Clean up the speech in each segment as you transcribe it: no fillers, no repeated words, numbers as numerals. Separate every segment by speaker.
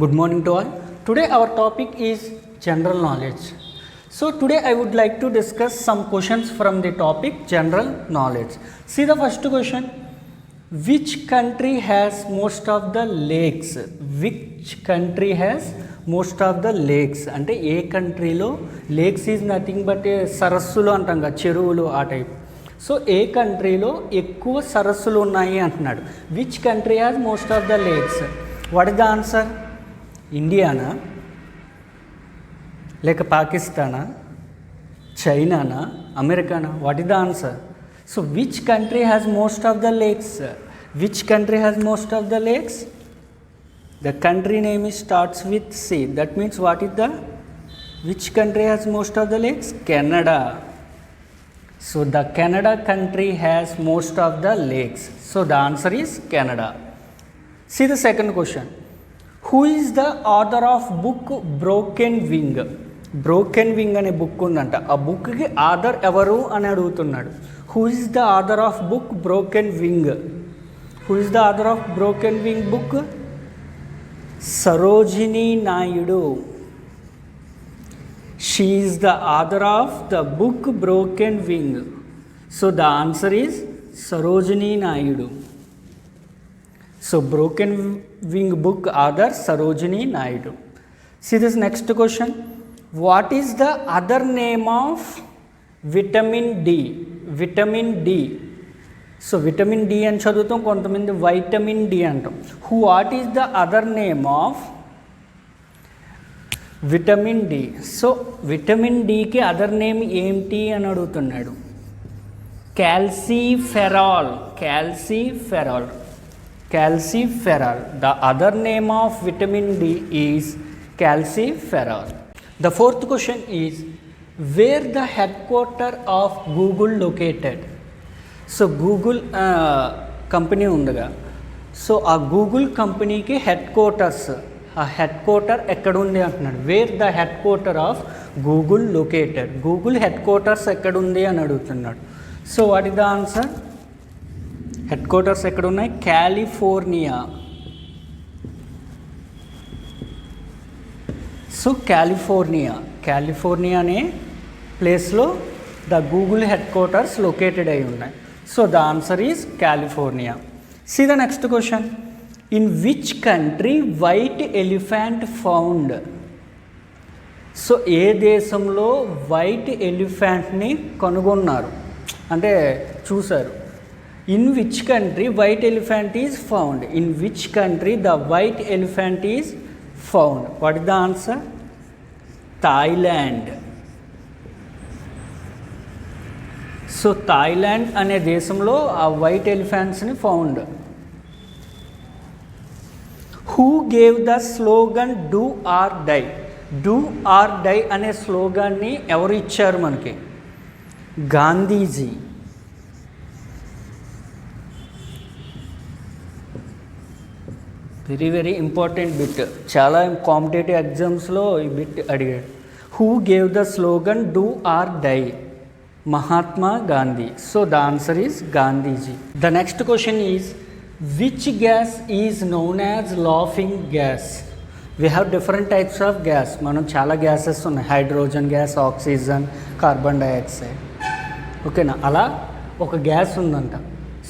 Speaker 1: Good morning to all. Today our topic is general knowledge. So today I would like to discuss some questions from the topic general knowledge. See the first question. Which country has most of the lakes? Which country has most of the lakes? అంటే ఏ కంట్రీలో lakes is nothing but సరస్సులు అంటాం కదా, చెరువులు ఆ type. So ఏ కంట్రీలో ఎక్కువ సరస్సులు ఉన్నాయి అంటున్నాడు. Which country has most of the lakes? What is the answer? ఇండియానా, లేక పాకిస్తానా, చైనానా, అమెరికానా? What is the answer? So which country has most of the lakes? Which country has most of the lakes? The country name is starts with C. That means what is the which country has most of the lakes? Canada. So the Canada country has most of the lakes. So the answer is Canada. See the second question. Who is the author of book Broken Wing? Broken Wing అనే book ఉందంట. ఆ బుక్కి author ఎవరు అని అడుగుతున్నాడు. Who is the author of book Broken Wing? Who is the author of Broken Wing book? Sarojini Naidu. She is the author of the book Broken Wing. So the answer is Sarojini Naidu. So Broken Wing book author Sarojini Naidu. See this next question. What is the other name of vitamin D? Vitamin D. So vitamin D అని చదువుతాం, కొంతమంది vitamin D అంటాం. What is the other name of vitamin D? So vitamin డికి other name ఏంటి అని అడుగుతున్నాడు. Calciferol. Calciferol. Calciferol. The other name of vitamin D is calciferol. The fourth question is where the headquarter of Google located? So Google company ఉందిగా, so ఆ Google కంపెనీకి headquarters, ఆ headquarter ఎక్కడుంది అంటున్నాడు. Where the headquarter of Google located? Google head quarters ఎక్కడుంది అని అడుగుతున్నాడు. So what is the answer? Head quarters ఎక్కడున్నాయి? కాలిఫోర్నియా. సో కాలిఫోర్నియా అనే ప్లేస్లో the Google head quarters located అయి ఉన్నాయి. So the answer is California. See the next question. In which country white elephant found? So ఏ దేశంలో white ఎలిఫెంట్ని కనుగొన్నారు అంటే చూశారు. In which country white elephant is found? In which country the white elephant is found? What is the answer? Thailand. So Thailand అనే దేశంలో ఆ white ఎలిఫెంట్స్ని found. Who gave the slogan do or die? Do or die అనే స్లోగాన్ని ఎవరు ఇచ్చారు మనకి? Gandhiji. Very very important bit. చాలా కాంపిటేటివ్ ఎగ్జామ్స్లో ఈ బిట్ అడిగాడు. Who gave the slogan do or die? Mahatma Gandhi. So the answer is Gandhiji. The next question is which gas is known as laughing gas? We have different types of gas. మనం చాలా gases ఉన్నాయి. Hydrogen gas, oxygen, carbon dioxide. ఓకేనా? అలా ఒక gas ఉందంట.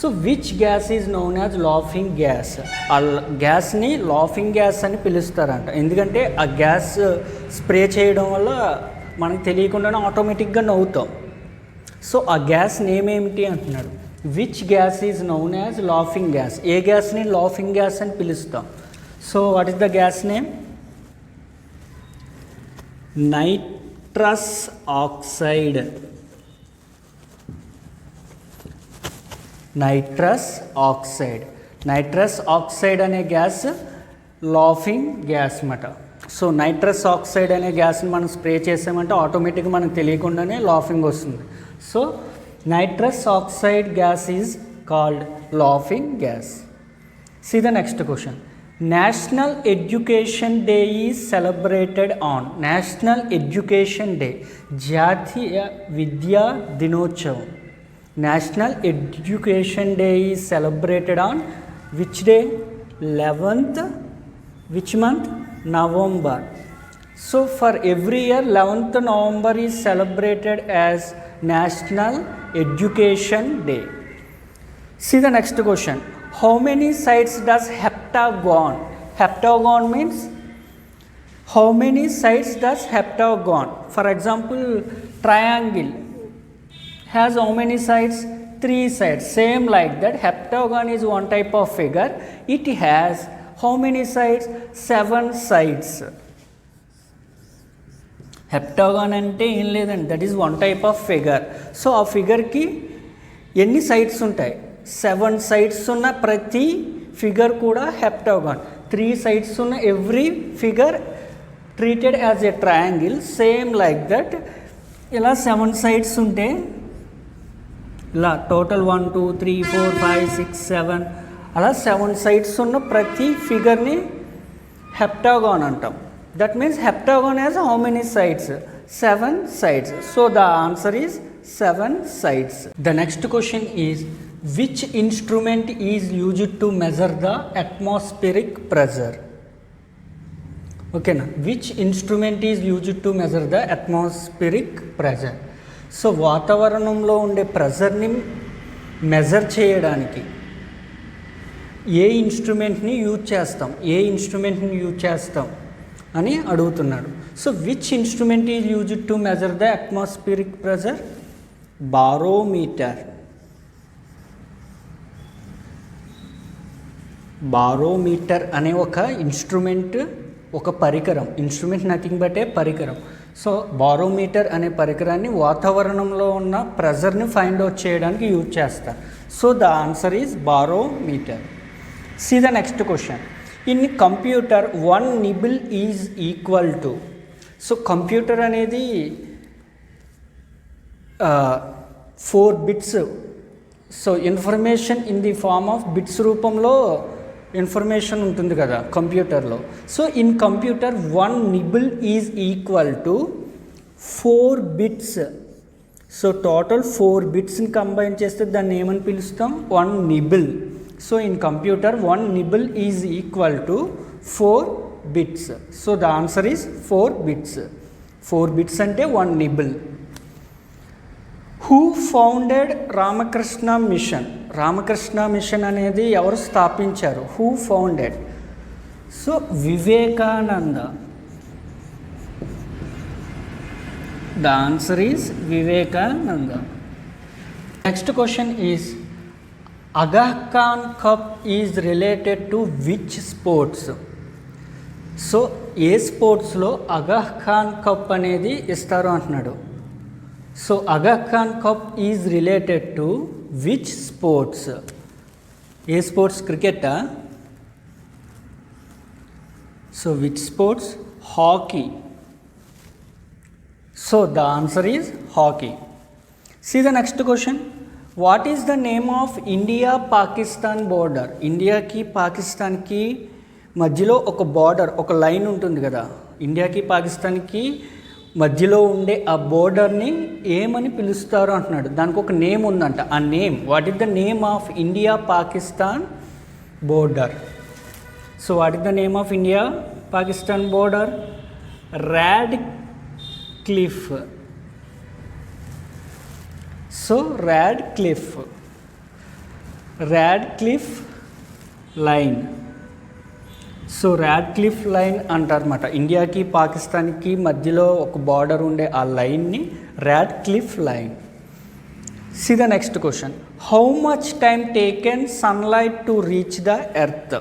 Speaker 1: So which gas is known as laughing gas? ఆ గ్యాస్ని laughing gas అని పిలుస్తారంట. ఎందుకంటే ఆ గ్యాస్ స్ప్రే చేయడం వల్ల మనకు తెలియకుండానే ఆటోమేటిక్గా నవ్వుతాం. సో ఆ గ్యాస్ నేమ్ ఏమిటి అంటున్నాడు. Which gas is known as laughing gas? ఏ గ్యాస్ని లాఫింగ్ గ్యాస్ అని పిలుస్తాం? So what is the gas name? Nitrous oxide. Nitrous oxide. Nitrous oxide అనే గ్యాస్ లాఫింగ్ గ్యాస్ అన్నమాట. సో నైట్రస్ ఆక్సైడ్ అనే గ్యాస్ని మనం స్ప్రే చేసామంటే ఆటోమేటిక్గా మనకు తెలియకుండానే లాఫింగ్ వస్తుంది. So nitrous oxide gas is called laughing gas. See the next question. National Education Day is celebrated on. National Education Day. జాతీయ విద్యా దినోత్సవం. National Education Day is celebrated on which day? 11th. Which month? November. So for every year 11th November is celebrated as National Education Day. See the next question. How many sides does heptagon? Heptagon means how many sides does heptagon? For example, triangle has how many sides? 3 sides. Same like that, heptagon is one type of figure. It has how many sides? 7 sides. హెప్టాగాన్ అంటే ఏం లేదండి, that is one type of figure. So ఆ ఫిగర్కి ఎన్ని sides ఉంటాయి? 7 sides ఉన్న ప్రతి figure కూడా హెప్టాగాన్. 3 sides ఉన్న every figure treated as a triangle. Same like that ఇలా 7 సైడ్స్ ఉంటే ఇలా టోటల్ 1 2 3 4 5 6 7 అలా 7 సైడ్స్ ఉన్న ప్రతి ఫిగర్ని హెప్టాగాన్ అంటాం. That means heptagon has how many sides? 7 sides. So the answer is 7 sides. The next question is, which instrument is used to measure the atmospheric pressure? Okay na, which instrument is used to measure the atmospheric pressure? So వాతావరణంలో ఉండే ప్రెజర్ని measure చేయడానికి ఏ ఇన్స్ట్రుమెంట్ని use చేస్తాం అని అడుగుతున్నాడు. So which instrument is used to measure the atmospheric pressure? Barometer. Barometer అనే ఒక instrument, ఒక పరికరం. ఇన్స్ట్రుమెంట్ నథింగ్ బట్ ఏ పరికరం. సో బారోమీటర్ అనే పరికరాన్ని వాతావరణంలో ఉన్న ప్రెజర్ని ఫైండ్ అవుట్ చేయడానికి యూజ్ చేస్తారు. So the answer is barometer. See the next question. In computer 1 nibble is equal to. So computer అనేది 4 bits. So information in the form of bits రూపంలో ఇన్ఫర్మేషన్ ఉంటుంది కదా కంప్యూటర్లో. So in computer 1 nibble is equal to 4 bits. So total 4 బిట్స్ని combine చేస్తే దాన్ని ఏమని పిలుస్తాం? 1 nibble. So in computer 1 nibble is equal to 4 bits. So the answer is 4 bits. 4 bits ante 1 nibble. Who founded Ramakrishna Mission? Ramakrishna Mission అనేది ఎవరు స్థాపించారు? Who founded? So Vivekananda. The answer is Vivekananda. Next question is, Aga Khan Cup is related to which sports? So ఏ స్పోర్ట్స్లో Aga Khan cup అనేది ఇస్తారు అంటున్నాడు. So Aga Khan cup is related to which sports? ఏ sports? క్రికెటా? So which sports? Hockey. So the answer is hockey. See the next question. What is the name of India Pakistan border? ఇండియాకి పాకిస్తాన్కి మధ్యలో ఒక బార్డర్, ఒక లైన్ ఉంటుంది కదా, ఇండియాకి పాకిస్తాన్కి మధ్యలో ఉండే ఆ బోర్డర్ని ఏమని పిలుస్తారు అంటున్నాడు. దానికి ఒక నేమ్ ఉందంట. ఆ name, what is the name of India Pakistan border? So what is the name of India Pakistan border? Radcliffe. So Radcliffe line. So Radcliffe line అంటారన్నమాట. ఇండియాకి పాకిస్తాన్కి మధ్యలో ఒక బార్డర్ ఉండే ఆ లైన్ని Radcliffe line. See the next question. How much time taken sunlight to reach the earth?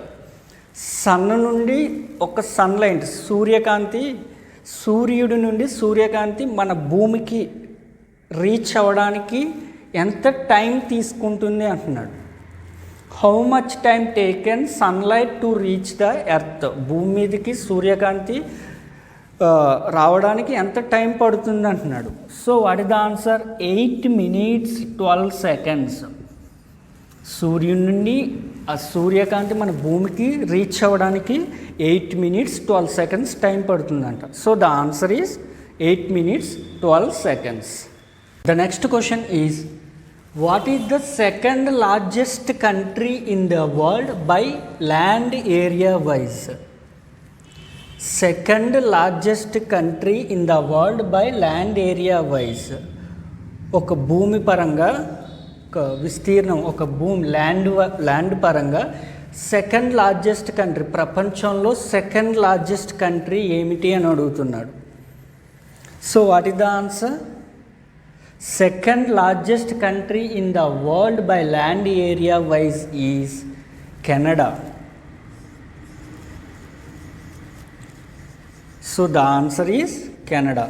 Speaker 1: Sun నుండి ఒక సన్లైట్, సూర్యుడి నుండి సూర్యకాంతి మన భూమికి రీచ్ అవ్వడానికి ఎంత టైం తీసుకుంటుంది అంటున్నాడు. How much time taken sunlight to reach the earth? భూమి మీదకి సూర్యకాంతి రావడానికి ఎంత టైం పడుతుంది అంటున్నాడు. So what is the answer? 8 minutes 12 seconds. సూర్యుడి నుండి ఆ సూర్యకాంతి మన భూమికి రీచ్ అవ్వడానికి 8 minutes 12 seconds టైం పడుతుందంట. So the answer is 8 minutes 12 seconds. The next question is, what is the second largest country in the world by land area wise? Second largest country in the world by land area wise. ఒక భూమి పరంగా, ఒక విస్తీర్ణం, ఒక భూమి land పరంగా second largest country, ప్రపంచంలో second largest country ఏమిటి అని అడుగుతున్నాడు. So what is the answer? Second largest country in the world by land area wise is Canada. So the answer is Canada.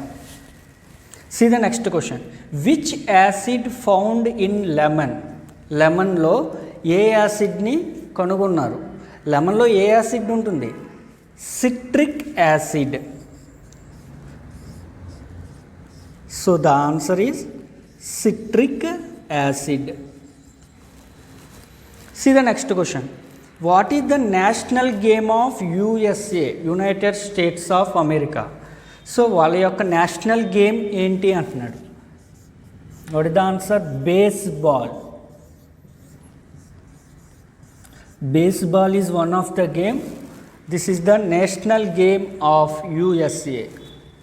Speaker 1: See the next question. Which acid found in lemon? లెమన్లో ఏ యాసిడ్ని కనుగొన్నారు? లెమన్లో ఏ acid ఉంటుంది? Citric acid. So the answer is citric acid. See the next question. What is the national game of USA, United states of America? So వాళ్ళ యొక్క national game ఏంటి అంటున్నాడు. What is the answer? Baseball. Baseball is one of the game. This is the national game of USA.